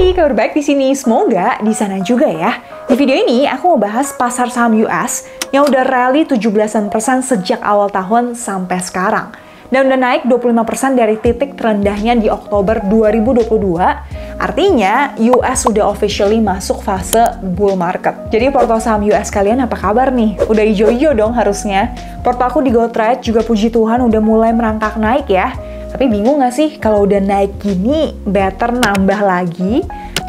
Hai, kabar baik di sini. Semoga di sana juga ya. Di video ini aku mau bahas pasar saham US yang udah rally 17% sejak awal tahun sampai sekarang. Dan udah naik 25% dari titik terendahnya di Oktober 2022. Artinya US udah officially masuk fase bull market. Jadi porto saham US kalian apa kabar nih? Udah hijau-hijau dong harusnya. Porto aku di GoTrade juga puji Tuhan udah mulai merangkak naik ya. Tapi bingung nggak sih kalau udah naik gini, better nambah lagi,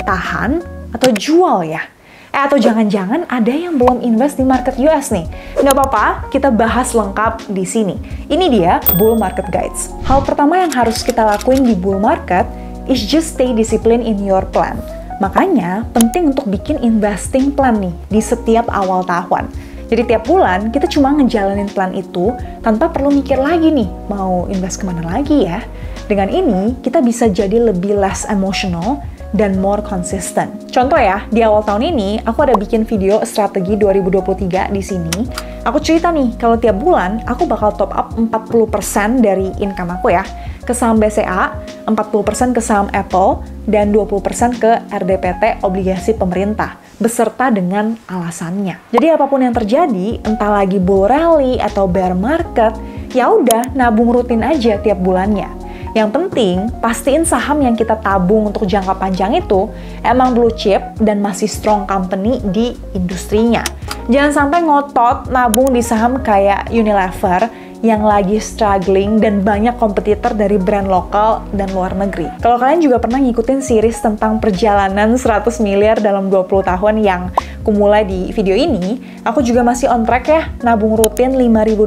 tahan, atau jual ya? Atau jangan-jangan ada yang belum invest di market US nih? Nggak apa-apa, kita bahas lengkap di sini. Ini dia Bull Market Guides. Hal pertama yang harus kita lakuin di bull market is just stay disciplined in your plan. Makanya, penting untuk bikin investing plan nih di setiap awal tahun. Jadi tiap bulan kita cuma ngejalanin plan itu tanpa perlu mikir lagi nih mau invest kemana lagi ya. Dengan ini kita bisa jadi lebih less emotional dan more consistent. Contoh ya, di awal tahun ini aku ada bikin video strategi 2023 di sini. Aku cerita nih kalau tiap bulan aku bakal top up 40% dari income aku ya ke saham BCA, 40% ke saham Apple, dan 20% ke RDPT obligasi pemerintah, beserta dengan alasannya. Jadi apapun yang terjadi, entah lagi bull rally atau bear market, ya udah nabung rutin aja tiap bulannya. Yang penting, pastiin saham yang kita tabung untuk jangka panjang itu emang blue chip dan masih strong company di industrinya. Jangan sampai ngotot nabung di saham kayak Unilever yang lagi struggling dan banyak kompetitor dari brand lokal dan luar negeri. Kalau kalian juga pernah ngikutin series tentang perjalanan 100 miliar dalam 20 tahun yang kumulai di video ini, aku juga masih on track ya, nabung rutin $5.000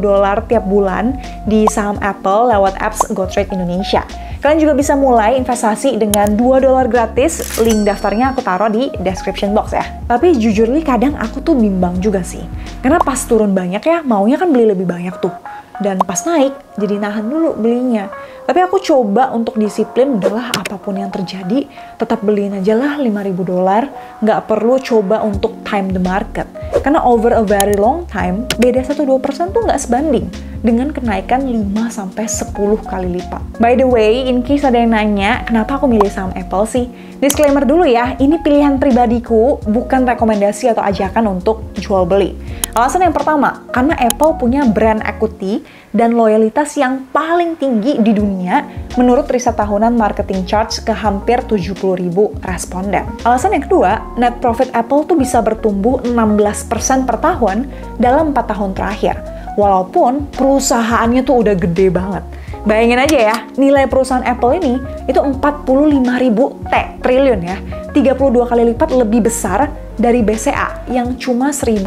tiap bulan di saham Apple lewat apps GoTrade Indonesia. Kalian juga bisa mulai investasi dengan $2 gratis, link daftarnya aku taruh di description box ya. Tapi jujur nih kadang aku tuh bimbang juga sih, karena pas turun banyak ya, maunya kan beli lebih banyak tuh. Dan pas naik, jadi nahan dulu belinya. Tapi aku coba untuk disiplin, udahlah apapun yang terjadi, tetap beliin aja lah $5.000, nggak perlu coba untuk time the market. Karena over a very long time, beda 1-2% tuh nggak sebanding dengan kenaikan 5-10 kali lipat. By the way, in case ada yang nanya, kenapa aku milih saham Apple sih? Disclaimer dulu ya, ini pilihan pribadiku, bukan rekomendasi atau ajakan untuk jual beli. Alasan yang pertama, karena Apple punya brand equity dan loyalitas yang paling tinggi di dunia menurut riset tahunan marketing charts ke hampir 70.000 responden. Alasan yang kedua, net profit Apple tuh bisa bertumbuh 16% per tahun dalam 4 tahun terakhir. Walaupun perusahaannya tuh udah gede banget. Bayangin aja ya, nilai perusahaan Apple ini itu 45.000 triliun ya. 32 kali lipat lebih besar dari BCA yang cuma 1.150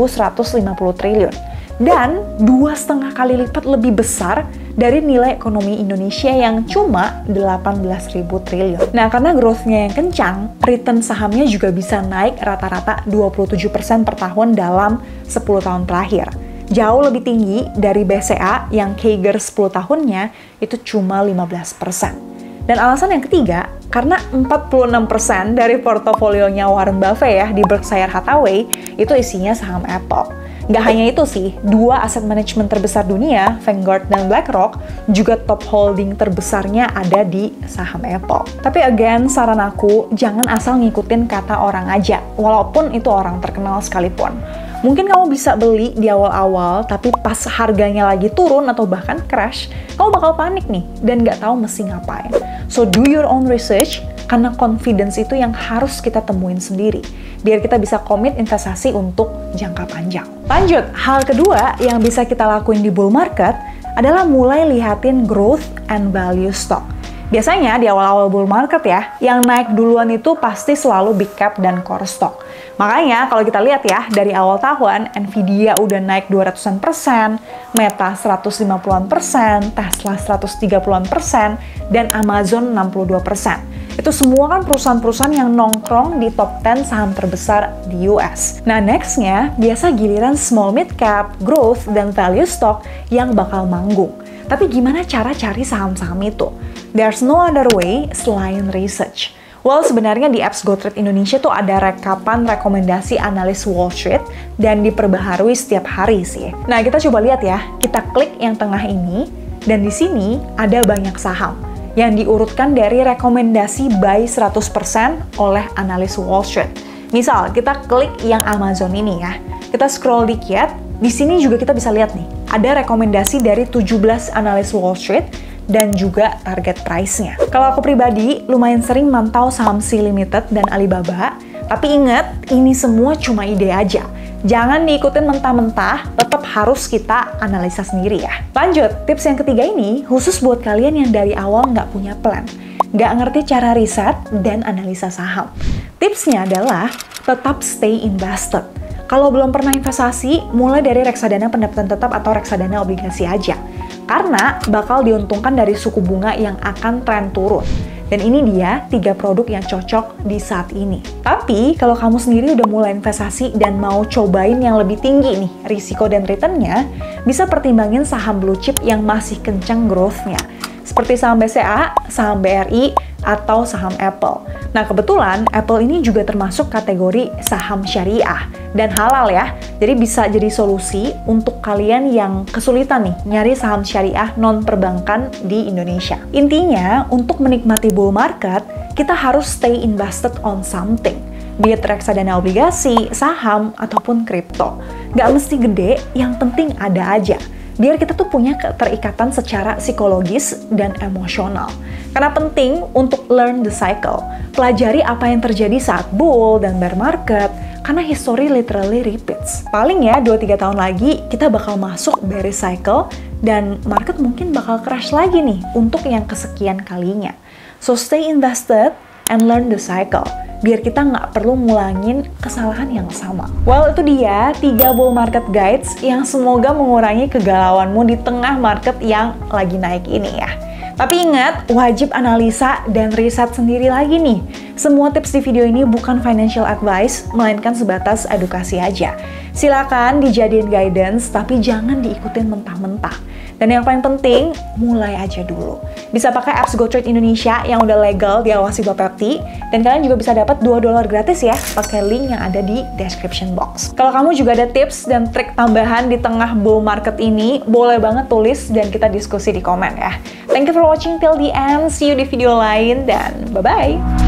triliun. Dan 2,5 kali lipat lebih besar dari nilai ekonomi Indonesia yang cuma 18.000 triliun. Nah, karena growth-nya yang kencang, return sahamnya juga bisa naik rata-rata 27% per tahun dalam 10 tahun terakhir. Jauh lebih tinggi dari BCA yang CAGR 10 tahunnya itu cuma 15%. Dan alasan yang ketiga, karena 46% dari portofolionya Warren Buffett ya di Berkshire Hathaway itu isinya saham Apple. Nggak hanya itu sih, 2 aset manajemen terbesar dunia, Vanguard dan BlackRock, juga top holding terbesarnya ada di saham Apple. Tapi again, saran aku, jangan asal ngikutin kata orang aja, walaupun itu orang terkenal sekalipun. Mungkin kamu bisa beli di awal-awal, tapi pas harganya lagi turun atau bahkan crash, kamu bakal panik nih, dan nggak tahu mesti ngapain. So do your own research, karena confidence itu yang harus kita temuin sendiri, biar kita bisa komit investasi untuk jangka panjang. Lanjut, hal kedua yang bisa kita lakuin di bull market adalah mulai lihatin growth and value stock. Biasanya di awal-awal bull market ya, yang naik duluan itu pasti selalu big cap dan core stock. Makanya kalau kita lihat ya, dari awal tahun, Nvidia udah naik 200%, Meta 150%, Tesla 130%, dan Amazon 62%. Itu semua kan perusahaan-perusahaan yang nongkrong di top 10 saham terbesar di US. Nah, next-nya biasa giliran small mid cap, growth, dan value stock yang bakal manggung. Tapi gimana cara cari saham-saham itu? There's no other way selain research. Well, sebenarnya di apps GoTrade Indonesia tuh ada rekapan rekomendasi analis Wall Street dan diperbaharui setiap hari sih. Nah, kita coba lihat ya. Kita klik yang tengah ini, dan di sini ada banyak saham. yang diurutkan dari rekomendasi buy 100% oleh analis Wall Street. Misal, kita klik yang Amazon ini ya. Kita scroll dikit, di sini juga kita bisa lihat nih, ada rekomendasi dari 17 analis Wall Street dan juga target price-nya. Kalau aku pribadi, lumayan sering mantau saham Sea Limited dan Alibaba, tapi ingat, ini semua cuma ide aja. Jangan diikutin mentah-mentah, tetap harus kita analisa sendiri ya. Lanjut, tips yang ketiga ini khusus buat kalian yang dari awal nggak punya plan, nggak ngerti cara riset dan analisa saham. Tipsnya adalah tetap stay invested. Kalau belum pernah investasi, mulai dari reksadana pendapatan tetap atau reksadana obligasi aja. Karena bakal diuntungkan dari suku bunga yang akan tren turun. Dan ini dia 3 produk yang cocok di saat ini. Tapi kalau kamu sendiri udah mulai investasi dan mau cobain yang lebih tinggi nih, risiko dan returnnya, bisa pertimbangin saham blue chip yang masih kencang growth-nya. Seperti saham BCA, saham BRI, atau saham Apple. Nah kebetulan Apple ini juga termasuk kategori saham syariah dan halal ya. Jadi bisa jadi solusi untuk kalian yang kesulitan nih nyari saham syariah non perbankan di Indonesia. Intinya untuk menikmati bull market, kita harus stay invested on something. Be it reksadana obligasi, saham, ataupun kripto. Nggak mesti gede, yang penting ada aja. Biar kita tuh punya keterikatan secara psikologis dan emosional. Karena penting untuk learn the cycle. Pelajari apa yang terjadi saat bull dan bear market, karena history literally repeats. Paling ya 2-3 tahun lagi kita bakal masuk bearish cycle dan market mungkin bakal crash lagi nih untuk yang kesekian kalinya. So stay invested and learn the cycle. Biar kita nggak perlu ngulangin kesalahan yang sama. Well, itu dia 3 bull market guides yang semoga mengurangi kegalauanmu di tengah market yang lagi naik ini ya. Tapi ingat, wajib analisa dan riset sendiri lagi nih. Semua tips di video ini bukan financial advice, melainkan sebatas edukasi aja. Silakan dijadiin guidance, tapi jangan diikutin mentah-mentah. Dan yang paling penting, mulai aja dulu. Bisa pakai apps GoTrade Indonesia yang udah legal diawasi Bapepti, dan kalian juga bisa dapat $2 gratis ya, pakai link yang ada di description box. Kalau kamu juga ada tips dan trik tambahan di tengah bull market ini, boleh banget tulis dan kita diskusi di komen ya. Thank you for watching till the end, see you di video lain, dan bye-bye!